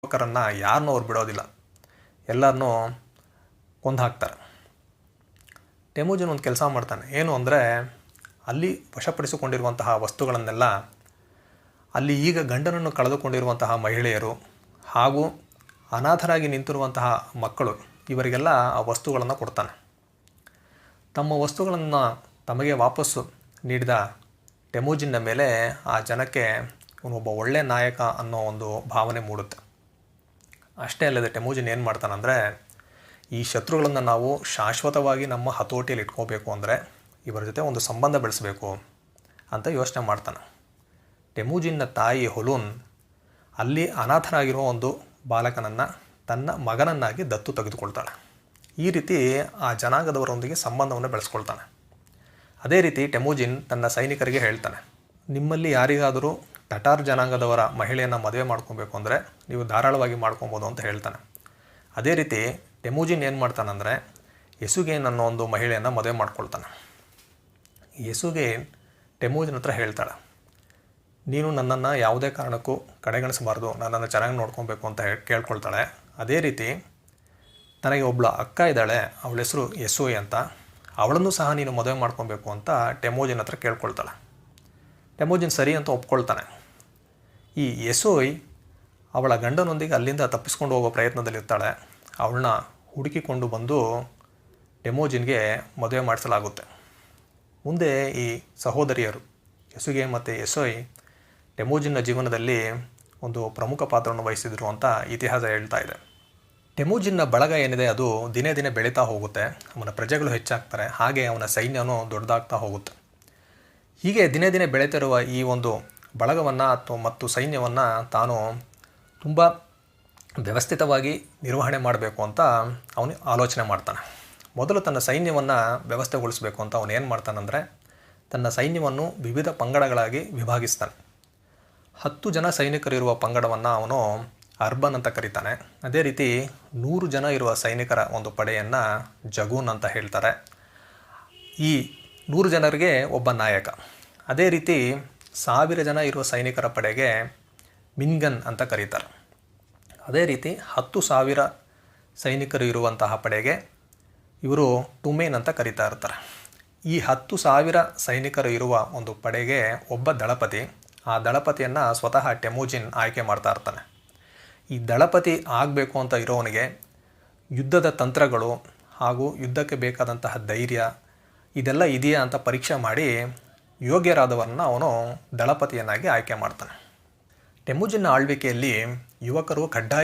ಯುವಕರನ್ನು ಯಾರನ್ನೂ ಅವ್ರು ಬಿಡೋದಿಲ್ಲ, ಎಲ್ಲರನ್ನೂ ಕೊಂದು ಹಾಕ್ತಾರೆ. ಟೆಮುಜಿನ್ ಒಂದು ಕೆಲಸ ಮಾಡ್ತಾನೆ. ಏನು ಅಂದರೆ, ಅಲ್ಲಿ ವಶಪಡಿಸಿಕೊಂಡಿರುವಂತಹ ವಸ್ತುಗಳನ್ನೆಲ್ಲ ಅಲ್ಲಿ ಈಗ ಗಂಡನನ್ನು ಕಳೆದುಕೊಂಡಿರುವಂತಹ ಮಹಿಳೆಯರು ಹಾಗೂ ಅನಾಥರಾಗಿ ನಿಂತಿರುವಂತಹ ಮಕ್ಕಳು ಇವರಿಗೆಲ್ಲ ಆ ವಸ್ತುಗಳನ್ನು ಕೊಡ್ತಾನೆ. ತಮ್ಮ ವಸ್ತುಗಳನ್ನು ತಮಗೆ ವಾಪಸ್ಸು ನೀಡಿದ ಟೆಮುಜಿನ್ನ ಮೇಲೆ ಆ ಜನಕ್ಕೆ ಇವನೊಬ್ಬ ಒಳ್ಳೆಯ ನಾಯಕ ಅನ್ನೋ ಒಂದು ಭಾವನೆ ಮೂಡುತ್ತೆ. ಅಷ್ಟೇ ಅಲ್ಲದೆ ಟೆಮುಜಿನ್ ಏನು ಮಾಡ್ತಾನಂದರೆ, ಈ ಶತ್ರುಗಳನ್ನು ನಾವು ಶಾಶ್ವತವಾಗಿ ನಮ್ಮ ಹತೋಟಿಯಲ್ಲಿ ಇಟ್ಕೋಬೇಕು ಅಂದರೆ ಇವರ ಜೊತೆ ಒಂದು ಸಂಬಂಧ ಬೆಳೆಸಬೇಕು ಅಂತ ಯೋಚನೆ ಮಾಡ್ತಾನೆ. ಟೆಮುಜಿನ್ನ ತಾಯಿ ಹುಲುನ್ ಅಲ್ಲಿ ಅನಾಥರಾಗಿರೋ ಒಂದು ಬಾಲಕನನ್ನು ತನ್ನ ಮಗನನ್ನಾಗಿ ದತ್ತು ತೆಗೆದುಕೊಳ್ತಾಳೆ. ಈ ರೀತಿ ಆ ಜನಾಂಗದವರೊಂದಿಗೆ ಸಂಬಂಧವನ್ನು ಬೆಳೆಸ್ಕೊಳ್ತಾನೆ. ಅದೇ ರೀತಿ ಟೆಮುಜಿನ್ ತನ್ನ ಸೈನಿಕರಿಗೆ ಹೇಳ್ತಾನೆ, ನಿಮ್ಮಲ್ಲಿ ಯಾರಿಗಾದರೂ ಟಟಾರ್ ಜನಾಂಗದವರ ಮಹಿಳೆಯನ್ನು ಮದುವೆ ಮಾಡ್ಕೊಬೇಕು ಅಂದರೆ ನೀವು ಧಾರಾಳವಾಗಿ ಮಾಡ್ಕೊಬೋದು ಅಂತ ಹೇಳ್ತಾನೆ. ಅದೇ ರೀತಿ ಟೆಮುಜಿನ್ ಏನು ಮಾಡ್ತಾನಂದರೆ, ಯಸುಗೇನ್ ಅನ್ನೋ ಒಂದು ಮಹಿಳೆಯನ್ನು ಮದುವೆ ಮಾಡ್ಕೊಳ್ತಾನೆ. ಯಸುಗೇನ್ ಟೆಮುಜಿನ್ ಹತ್ರ ಹೇಳ್ತಾಳೆ, ನೀನು ನನ್ನನ್ನು ಯಾವುದೇ ಕಾರಣಕ್ಕೂ ಕಡೆಗಣಿಸಬಾರ್ದು, ನನ್ನನ್ನು ಚೆನ್ನಾಗಿ ನೋಡ್ಕೊಬೇಕು ಅಂತ ಕೇಳ್ಕೊಳ್ತಾಳೆ. ಅದೇ ರೀತಿ ನನಗೆ ಒಬ್ಬಳ ಅಕ್ಕ ಇದ್ದಾಳೆ, ಅವಳ ಹೆಸರು ಯಸೋಯ್ ಅಂತ, ಅವಳನ್ನು ಸಹ ನೀನು ಮದುವೆ ಮಾಡ್ಕೊಬೇಕು ಅಂತ ಟೆಮುಜಿನ್ ಹತ್ರ ಕೇಳ್ಕೊಳ್ತಾಳೆ. ಟೆಮುಜಿನ್ ಸರಿ ಅಂತ ಒಪ್ಕೊಳ್ತಾನೆ. ಈ ಯಸೋಯ್ ಅವಳ ಗಂಡನೊಂದಿಗೆ ಅಲ್ಲಿಂದ ತಪ್ಪಿಸ್ಕೊಂಡು ಹೋಗೋ ಪ್ರಯತ್ನದಲ್ಲಿರ್ತಾಳೆ. ಅವಳನ್ನ ಹುಡುಕಿಕೊಂಡು ಬಂದು ಟೆಮುಜಿನ್ಗೆ ಮದುವೆ ಮಾಡಿಸಲಾಗುತ್ತೆ. ಮುಂದೆ ಈ ಸಹೋದರಿಯರು ಯಸುಗೆ ಮತ್ತು ಯಸೋಯ್ ಟೆಮುಜಿನ್ನ ಜೀವನದಲ್ಲಿ ಒಂದು ಪ್ರಮುಖ ಪಾತ್ರವನ್ನು ವಹಿಸಿದರು ಅಂತ ಇತಿಹಾಸ ಹೇಳ್ತಾ ಇದೆ. ಟೆಮುಜಿನ್ನ ಬಳಗ ಏನಿದೆ ಅದು ದಿನೇ ದಿನೇ ಬೆಳೀತಾ ಹೋಗುತ್ತೆ. ಅವನ ಪ್ರಜೆಗಳು ಹೆಚ್ಚಾಗ್ತಾರೆ, ಹಾಗೆ ಅವನ ಸೈನ್ಯನೂ ದೊಡ್ಡದಾಗ್ತಾ ಹೋಗುತ್ತೆ. ಹೀಗೆ ದಿನೇ ದಿನೇ ಬೆಳೀತಿರುವ ಈ ಒಂದು ಬಳಗವನ್ನು ಮತ್ತು ಸೈನ್ಯವನ್ನು ತಾನು ತುಂಬ ವ್ಯವಸ್ಥಿತವಾಗಿ ನಿರ್ವಹಣೆ ಮಾಡಬೇಕು ಅಂತ ಅವನು ಆಲೋಚನೆ ಮಾಡ್ತಾನೆ. ಮೊದಲು ತನ್ನ ಸೈನ್ಯವನ್ನು ವ್ಯವಸ್ಥೆಗೊಳಿಸಬೇಕು ಅಂತ ಅವನು ಏನು ಮಾಡ್ತಾನಂದರೆ, ತನ್ನ ಸೈನ್ಯವನ್ನು ವಿವಿಧ ಪಂಗಡಗಳಾಗಿ ವಿಭಾಗಿಸ್ತಾನೆ. 10 ಜನ ಸೈನಿಕರಿರುವ ಪಂಗಡವನ್ನು ಅವನು ಅರ್ಬನ್ ಅಂತ ಕರೀತಾನೆ. ಅದೇ ರೀತಿ 100 ಜನ ಇರುವ ಸೈನಿಕರ ಒಂದು ಪಡೆಯನ್ನು ಜಗೂನ್ ಅಂತ ಹೇಳ್ತಾರೆ. ಈ 100 ಜನರಿಗೆ ಒಬ್ಬ ನಾಯಕ. ಅದೇ ರೀತಿ 1000 ಜನ ಇರುವ ಸೈನಿಕರ ಪಡೆಗೆ ಮಿನ್ಗನ್ ಅಂತ ಕರೀತಾರೆ. ಅದೇ ರೀತಿ 10,000 ಸೈನಿಕರು ಇರುವಂತಹ ಪಡೆಗೆ ಇವರು ಟುಮೇನ್ ಅಂತ ಕರೀತಾ ಇರ್ತಾರೆ. ಈ 10,000 ಸೈನಿಕರು ಇರುವ ಒಂದು ಪಡೆಗೆ ಒಬ್ಬ ದಳಪತಿ. ಆ ದಳಪತಿಯನ್ನು ಸ್ವತಃ ಟೆಮುಜಿನ್ ಆಯ್ಕೆ ಮಾಡ್ತಾ ಇರ್ತಾನೆ. ಈ ದಳಪತಿ ಆಗಬೇಕು ಅಂತ ಇರೋವನಿಗೆ ಯುದ್ಧದ ತಂತ್ರಗಳು ಹಾಗೂ ಯುದ್ಧಕ್ಕೆ ಬೇಕಾದಂತಹ ಧೈರ್ಯ ಇದೆಲ್ಲ ಇದೆಯಾ ಅಂತ ಪರೀಕ್ಷೆ ಮಾಡಿ ಯೋಗ್ಯರಾದವರನ್ನು ಅವನು ದಳಪತಿಯನ್ನಾಗಿ ಆಯ್ಕೆ ಮಾಡ್ತಾನೆ. ಟೆಮುಜಿನ್ನ ಆಳ್ವಿಕೆಯಲ್ಲಿ ಯುವಕರು ಕಡ್ಡಾಯ